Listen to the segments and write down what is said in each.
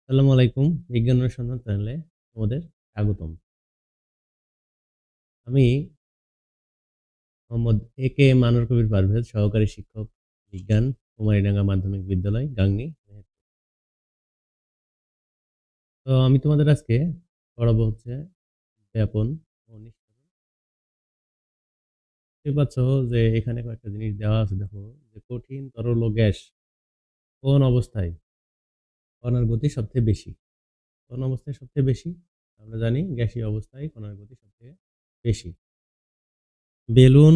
আসসালামু আলাইকুম। বিজ্ঞান অনুসন্ধান চ্যানেলে তোমাদের স্বাগতম। আমি মোহাম্মদ এ.কে.এম আনোয়ার কবির পারভেজ, সহকারী শিক্ষক বিজ্ঞান, কুমারীডাঙ্গা মাধ্যমিক বিদ্যালয়, গাংনী। তো আমি তোমাদের আজকে পড়াবো হচ্ছে ব্যাপন ও নিঃসরণ। দেখতে পাচ্ছ যে এখানে কয়েকটা জিনিস দেওয়া আছে, দেখো যে কঠিন তরল ও গ্যাস কোন অবস্থায় কণার গতি সবচেয়ে বেশি। কোন অবস্থায় সবচেয়ে বেশি? আমরা জানি গ্যাসীয় অবস্থায় কণার গতি সবচেয়ে বেশি। বেলুন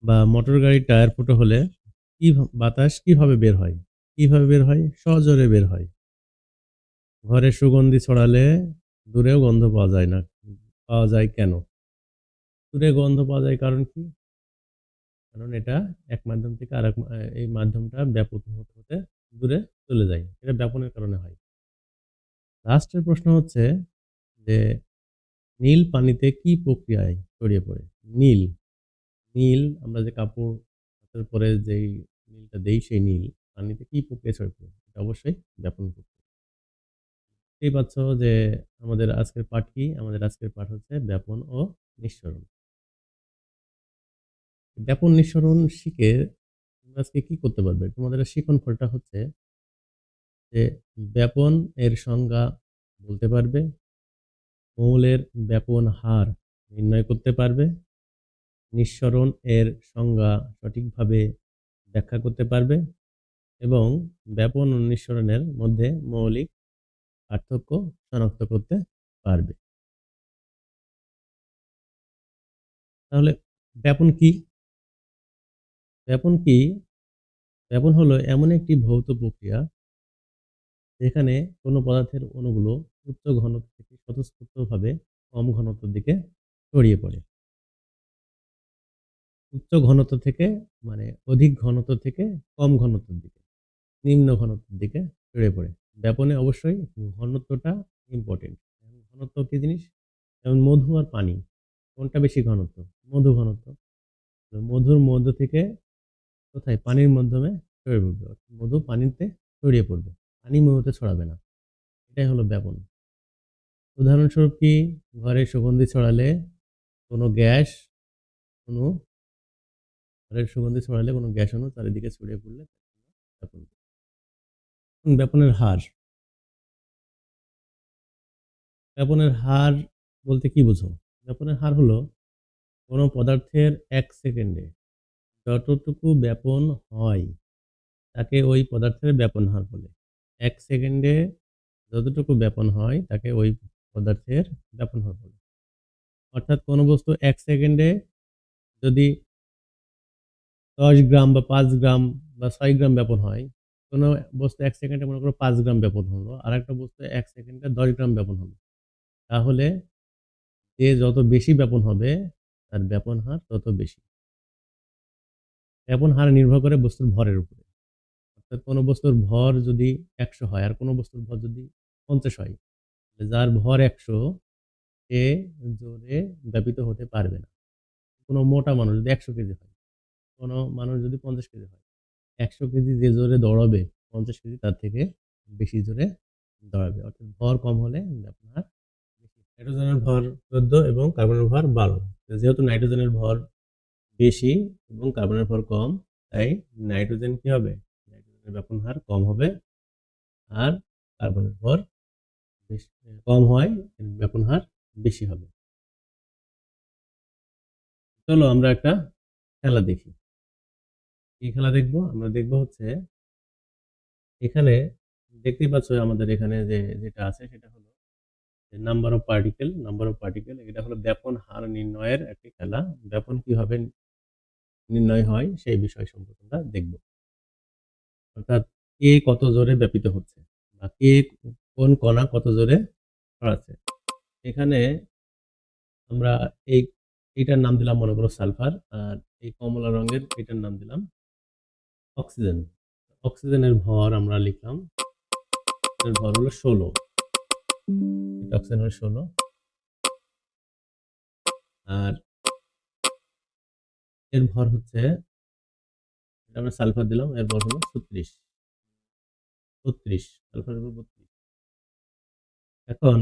বা মোটর গাড়ির টায়ার ফুটো হলে বাতাস কিভাবে বের হয়? কিভাবে বের হয়? সজোরে বের হয়। ঘরে সুগন্ধি ছড়ালে দূরেও গন্ধ পাওয়া যায় না। পাওয়া যায় কেন? দূরে গন্ধ পাওয়া যায় কারণ কি? কারণ এটা এক মাধ্যম থেকে আরেক এই মাধ্যমটা ব্যাপক হতে হতে দূরে চলে যায়। এটা ব্যাপনের কারণে হয়। লাস্টের প্রশ্ন হচ্ছে যে নীল পানিতে কি প্রক্রিয়ায় ছড়িয়ে পড়ে? নীল, নীল আমরা যে কাপড় হাতের পরে যেই নীলটা দেই সেই নীল পানিতে কি প্রক্রিয়ায় ছড়িয়ে পড়ে? এটা অবশ্যই ব্যাপন প্রক্রিয়া। দেখতেই পাচ্ছ যে আমাদের আজকের পাঠ কি? আমাদের আজকের পাঠ হচ্ছে ব্যাপন ও নিঃসরণ। ব্যাপন নিঃসরণ শিখে তোমরা আজকে কি করতে পারবে? তোমাদের শিখন ফলটা হচ্ছে যে ব্যাপন এর সংজ্ঞা বলতে পারবে, মৌলের ব্যাপন হার নির্ণয় করতে পারবে, নিঃসরণ এর সংজ্ঞা সঠিকভাবে ব্যাখ্যা করতে পারবে এবং ব্যাপন ও নিঃসরণের মধ্যে মৌলিক পার্থক্য শনাক্ত করতে পারবে। তাহলে ব্যাপন কি? ব্যাপন কি? ব্যাপন হলো এমন একটি ভৌত প্রক্রিয়া যেখানে কোনো পদার্থের অণুগুলো উচ্চ ঘনত্ব থেকে স্বতঃস্ফূর্তভাবে কম ঘনত্বের দিকে ছড়িয়ে পড়ে। উচ্চ ঘনত্ব থেকে মানে অধিক ঘনত্ব থেকে কম ঘনত্বের দিকে, নিম্ন ঘনত্বের দিকে ছড়িয়ে পড়ে। ব্যাপনে অবশ্যই ঘনত্বটা ইম্পর্টেন্ট। ঘনত্ব কি জিনিস? যেমন মধু আর পানি, কোনটা বেশি ঘনত্ব? মধু ঘনত্ব। মধুর মধ্য থেকে কোথায়? পানির মাধ্যমে ছড়িয়ে পড়বে। মধু পানিতে ছড়িয়ে পড়বে, পানি মধুতে ছড়াবে না। এটাই হলো ব্যাপন। উদাহরণস্বরূপ কি? ঘরে সুগন্ধি ছড়ালে কোনো গ্যাস অণু ঘরের সুগন্ধি ছড়ালে কোনো গ্যাস অণু চারিদিকে ছড়িয়ে পড়লে ব্যাপন। ব্যাপনের হার, ব্যাপনের হার বলতে কি বোঝো? ব্যাপনের হার হলো কোনো পদার্থের ১ সেকেন্ডে যতটুকু ব্যাপন হয় তাকে ওই পদার্থের ব্যাপন হার বলে। ১ সেকেন্ডে যতটুকু ব্যাপন হয় তাকে ওই পদার্থের ব্যাপন হার বলে। অর্থাৎ কোনো বস্তু ১ সেকেন্ডে যদি ১০ গ্রাম বা ৫ গ্রাম বা ৬ গ্রাম ব্যাপন হয়, কোনো বস্তু ১ সেকেন্ডে মনে করো ৫ গ্রাম ব্যাপন হলো, আরেকটা বস্তু ১ সেকেন্ডে ১০ গ্রাম ব্যাপন হলো। তাহলে যে যত বেশি ব্যাপন হবে তার ব্যাপন হার তত বেশি। ব্যাপন হার নির্ভর করে বস্তুর ভরের উপরে। অর্থাৎ কোনো বস্তুর ভর যদি ১০০ হয় আর কোনো বস্তুর ভর যদি ৫০ হয়, যার ভর ১০০ সে জোরে ব্যাপিত হতে পারবে না। কোনো মোটা মানুষ যদি ১০০ কেজি হয়, কোনো মানুষ যদি ৫০ কেজি হয়, ১০০ কেজি যে জোরে দৌড়াবে ৫০ কেজি তার থেকে বেশি জোরে দৌড়াবে। অর্থাৎ ভর কম হলে আপনার বেশি। নাইট্রোজেনের ভর ১৪ এবং কার্বনের ভর ১২। যেহেতু নাইট্রোজেনের ভর বেশি এবং কার্বনের ভর কম, তাই নাইট্রোজেন কি হবে? নাইট্রোজেনের ব্যাপন হার কম হবে আর কার্বনের ভর বেশি কম হয়, ব্যাপন হার বেশি হবে। চলো আমরা একটা খেলা দেখি। কি খেলা দেখবো? আমরা দেখবো হচ্ছে এখানে দেখতেই পাচ্ছ আমাদের এখানে যেটা আছে সেটা হলো number of particle. Number of particle এটা হলো ব্যাপন হার নির্ণয়ের একটি খেলা। ব্যাপন কিভাবে নির্ণয় হয় সেই বিষয় সম্পর্কে আমরা দেখব। অর্থাৎ কে কত জোরে ব্যাপিত হচ্ছে বা কে কোন কণা কত জোরে ছড়াচ্ছে। এখানে আমরা এই এটার নাম দিলাম মনে করো সালফার, আর এই কমলা রঙের এটার নাম দিলাম অক্সিজেন। অক্সিজেনের ভর আমরা লিখলাম, এর ভর হলো ১৬। এটা অক্সিজেন হলো ১৬ আর এর ভর হচ্ছে, এটা আমরা সালফার দিলাম, এর ভর হলো ৩৬। 32, সালফারের উপর 32। এখন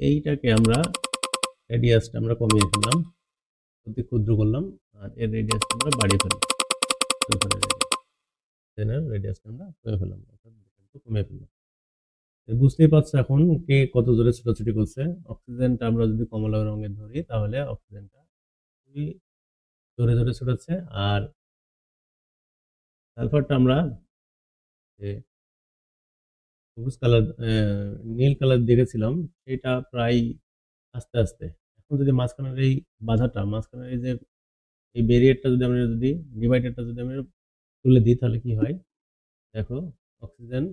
এইটাকে আমরা রেডিয়াসটা আমরা কমিয়ে ফেললাম, অতি ক্ষুদ্র করলাম, আর এর রেডিয়াসটা আমরা বাড়িয়ে ফেললাম। সালফারের রেডিয়াসটা আমরা কমিয়ে ফেললাম, অর্থাৎ কমিয়ে ফেললাম। বুঝতেই পারছো এখন কে কত জোরে ছোটাছুটি করছে। অক্সিজেনটা আমরা যদি কমলা রঙের ধরি তাহলে অক্সিজেনটা খুবই জোরে জোরে ছোটাচ্ছে, আর সালফারটা আমরা সবুজ কালার নীল কালার দেখেছিলাম, সেটা প্রায় আস্তে আস্তে। এখন যদি মাঝখানের এই বাধাটা, মাঝখানের এই যে এই ব্যারিয়ারটা যদি ডিভাইডারটা যদি আমরা তুলে দিই তাহলে কি হয় দেখো, অক্সিজেন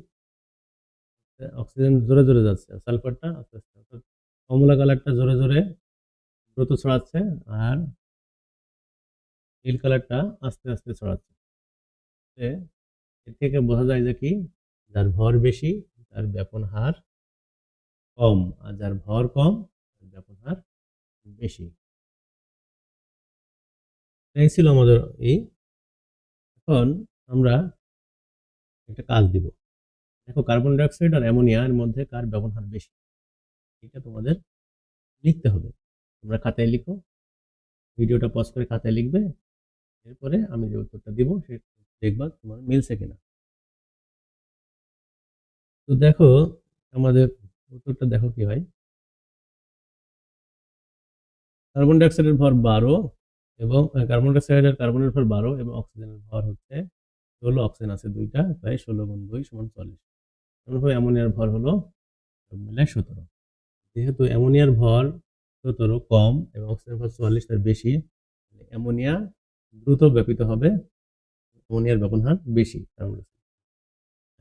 অক্সিজেন জোরে জোরে যাচ্ছে, সালফারটা আস্তে আস্তে, অর্থাৎ কমলা কালারটা জোরে জোরে দ্রুত ছড়াচ্ছে, আর নীল কালারটা আস্তে আস্তে ছড়াচ্ছে। এর থেকে বোঝা যায় যে কি, যার ভর বেশি তার ব্যাপন হার কম, আর যার ভর কম তার ব্যাপন হার বেশি। এই ছিল আমাদের এই। এখন আমরা একটা কাজ দিব। দেখো, কার্বন ডাইঅক্সাইড আর অ্যামোনিয়ার মধ্যে কার ব্যাপন হার বেশি, এটা তোমাদের লিখতে হবে। তোমরা খাতায় লিখো, ভিডিওটা পজ করে খাতায় লিখবে, এরপরে আমি যে উত্তরটা দিব সে দেখবা তোমার মিলছে কিনা। তো দেখো আমাদের উত্তরটা দেখো কি হয়। কার্বন ডাইঅক্সাইডের ভর 12 এবং কার্বন ডাইঅক্সাইড আর কার্বনের ভর 12 এবং অক্সিজেনের ভর হচ্ছে 16। অক্সিজেন আছে দুইটা, তাই 16 গুণ 2 সমান 40। অনুরূপে অ্যামোনিয়ার ভর হলো সব মিলে 17। যেহেতু অ্যামোনিয়ার ভর 17 কম এবং অক্সিজেনের ভর 44 তার বেশি, অ্যামোনিয়া দ্রুত ব্যাপিত হবে, অ্যামোনিয়ার ব্যাপন হার বেশি।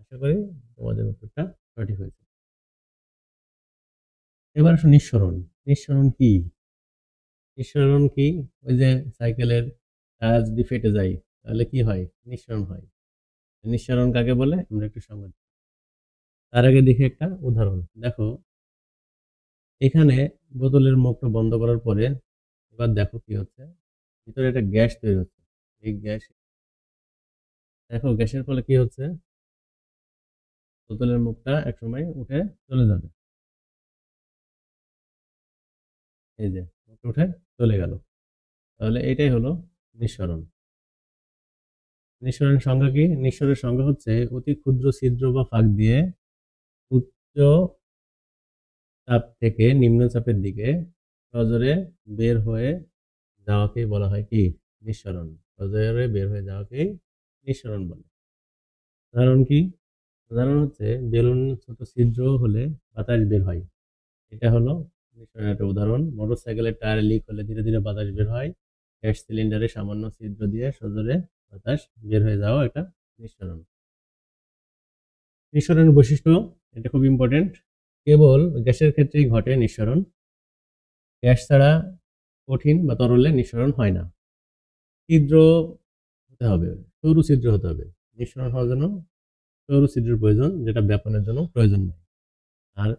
আশা করি তোমাদের উত্তরটা সঠিক হয়েছে। এবার আসো নিঃসরণ। নিঃসরণ কি? নিঃসরণ কি? ওই যে সাইকেলের টায়ার যদি ফেটে যায় তাহলে কি হয়? নিঃসরণ হয়। নিঃসরণ কাকে বলে আমরা একটু সংজ্ঞা দিই। তার আগে দেখি একটা উদাহরণ। দেখো, এখানে বোতলের মুখটা বন্ধ করার পরে এবার দেখো কি হচ্ছে, ভিতরে একটা গ্যাস তৈরি হচ্ছে। এই গ্যাস, দেখো গ্যাসের ফলে কি হচ্ছে, বোতলের মুখটা একসময় উঠে চলে যাবে। এই যে উঠে চলে গেল, তাহলে এটাই হলো নিঃসরণ। নিঃসরণের সংজ্ঞা কি? নিঃসরণের সংজ্ঞা হচ্ছে অতি ক্ষুদ্র ছিদ্র বা ফাঁক দিয়ে উচ্চ চাপ থেকে নিম্ন চাপের দিকে সজোরে বের হয়ে যাওয়াকেই বলা হয় কি? নিঃসরণ। সজোরে বের হয়ে যাওয়াকেই নিঃসরণ বলে। উদাহরণ কি? উদাহরণ হচ্ছে বেলুন ছোট ছিদ্র হলে বাতাস বের হয়, এটা হলো নিঃসরণের একটা উদাহরণ। মোটরসাইকেলের টায়ার লিক হলে ধীরে ধীরে বাতাস বের হয়, গ্যাস সিলিন্ডারে সামান্য ছিদ্র দিয়ে সজোরে বাতাস বের হয়ে যাওয়া একটা নিঃসরণ। নিঃসরণের বৈশিষ্ট্য, এটা খুব ইম্পর্টেন্ট। কেবল গ্যাসের ক্ষেত্রেই ঘটে নিঃসরণ, গ্যাস ছাড়া কঠিন বা তরলে নিঃসরণ হয় না। ছিদ্র হতে হবে, সরু ছিদ্র হতে হবে। নিঃসরণ হওয়ার জন্য সরু ছিদ্রের প্রয়োজন, যেটা ব্যাপনের জন্য প্রয়োজন নেই। আর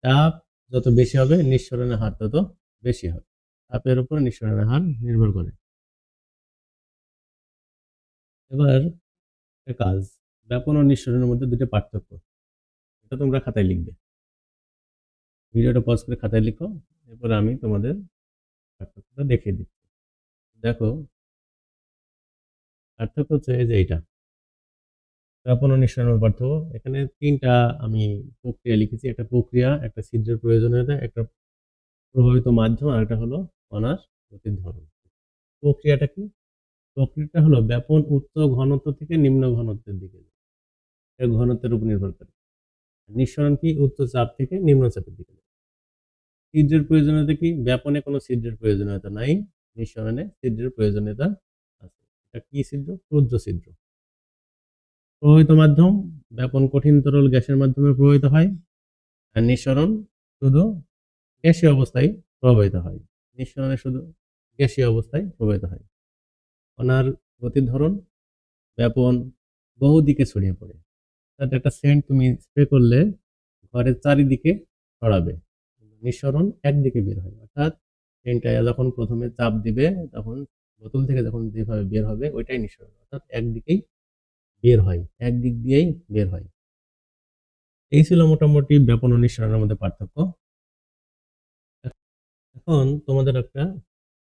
চাপ যত বেশি হবে নিঃসরণের হার তত বেশি হবে। চাপের উপর নিঃসরণের হার নির্ভর করে। এবার একটা কাজ, ব্যাপন ও নিঃসরণের মধ্যে দুটো পার্থক্য, এটা তোমরা খাতায় লিখবে। ভিডিওটা পজ করে খাতায় লিখো, এরপরে আমি তোমাদের পার্থক্যটা দেখিয়ে দিচ্ছি। দেখো, পার্থক্য হচ্ছে এই যে এইটা, ব্যাপন ও নিঃসরণের পার্থক্য। এখানে তিনটা আমি প্রক্রিয়া লিখেছি। একটা প্রক্রিয়া, একটা ছিদ্রের প্রয়োজনীয়তা, একটা প্রভাবিত মাধ্যম, আর একটা হলো কণার গতির ধরন। প্রক্রিয়াটা কি? প্রক্রিয়াটা হলো ব্যাপন উচ্চ ঘনত্ব থেকে নিম্ন ঘনত্বের দিকে, এর ঘনত্বের উপর নির্ভর করে। নিঃসরণ কি? উচ্চ চাপ থেকে নিম্ন চাপের দিকে। ছিদ্রের প্রয়োজনীয়তা কি? ব্যাপনে কোনো ছিদ্রের প্রয়োজনীয়তা নাই, নিঃসরণে ছিদ্রের প্রয়োজনীয়তা আছে। এটা কি ছিদ্র? ক্ষুদ্র ছিদ্র। প্রবাহিত মাধ্যম, ব্যাপন কঠিন তরল গ্যাসের মাধ্যমে প্রবাহিত হয়, আর নিঃসরণ শুধু গ্যাসীয় অবস্থায় প্রবাহিত হয়। নিঃসরণে শুধু গ্যাসীয় অবস্থায় প্রবাহিত হয়। কণার গতির ধরন, ব্যাপন বহুদিকে ছড়িয়ে পড়ে। অর্থাৎ একটা সেন্ট তুমি স্প্রে করলে ঘরের চারিদিকে ছড়াবে, নিঃসরণ একদিকে বের হয়। অর্থাৎ সেন্টটা যখন প্রথমে চাপ দিবে তখন বোতল থেকে যখন যেভাবে বের হবে ওইটাই নিঃসরণ, অর্থাৎ একদিকেই বের হয়, একদিক দিয়েই বের হয়। এই ছিল মোটামুটি ব্যাপন ও নিঃসরণের মধ্যে পার্থক্য। এখন তোমাদের একটা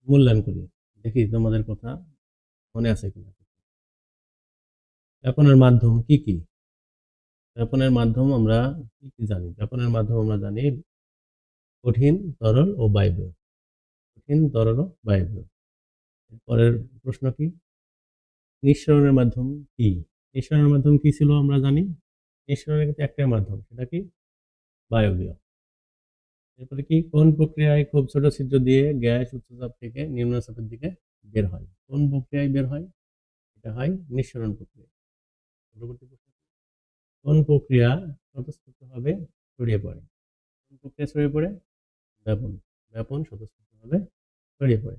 মূল্যায়ন করি, দেখি তোমাদের কথা মনে আছে কিনা। ব্যাপনের মাধ্যম কি কি? ব্যাপনের মাধ্যম আমরা কি কি জানি? ব্যাপনের মাধ্যম আমরা জানি কঠিন, তরল ও বায়বীয়। কঠিন, তরল ও বায়বীয়। পরের প্রশ্ন কি? নিঃসরণের মাধ্যম কি? নিঃসরণের মাধ্যম কি ছিল আমরা জানি? নিঃসরণের কিন্তু একটাই মাধ্যম, সেটা কি? বায়বীয়। এরপরে কি? কোন প্রক্রিয়ায় খুব ছোট ছিদ্র দিয়ে গ্যাস উচ্চ চাপ থেকে নিম্ন চাপের দিকে বের হয়? কোন প্রক্রিয়ায় বের হয়? এটা হয় নিঃসরণ প্রক্রিয়া। পরবর্তী প্রশ্ন, কোন প্রক্রিয়া স্বতঃস্ফূর্তভাবে ছড়িয়ে পড়ে? কোন প্রক্রিয়া ছড়িয়ে পড়ে? ব্যাপন। ব্যাপন স্বতঃস্ফূর্তভাবে ছড়িয়ে পড়ে।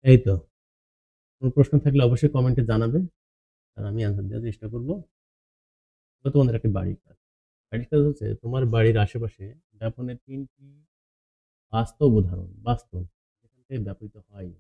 এই তো। কোনো প্রশ্ন থাকলে অবশ্যই কমেন্টে জানাবে, আর আমি অ্যান্সার দেওয়ার চেষ্টা করবো। তোমাদের একটা বাড়ির কাজ। বাড়ির কাজ হচ্ছে তোমার বাড়ির আশেপাশে ব্যাপনের 3টি বাস্তব উদাহরণ, বাস্তব যেখান থেকে ব্যাপৃত হয়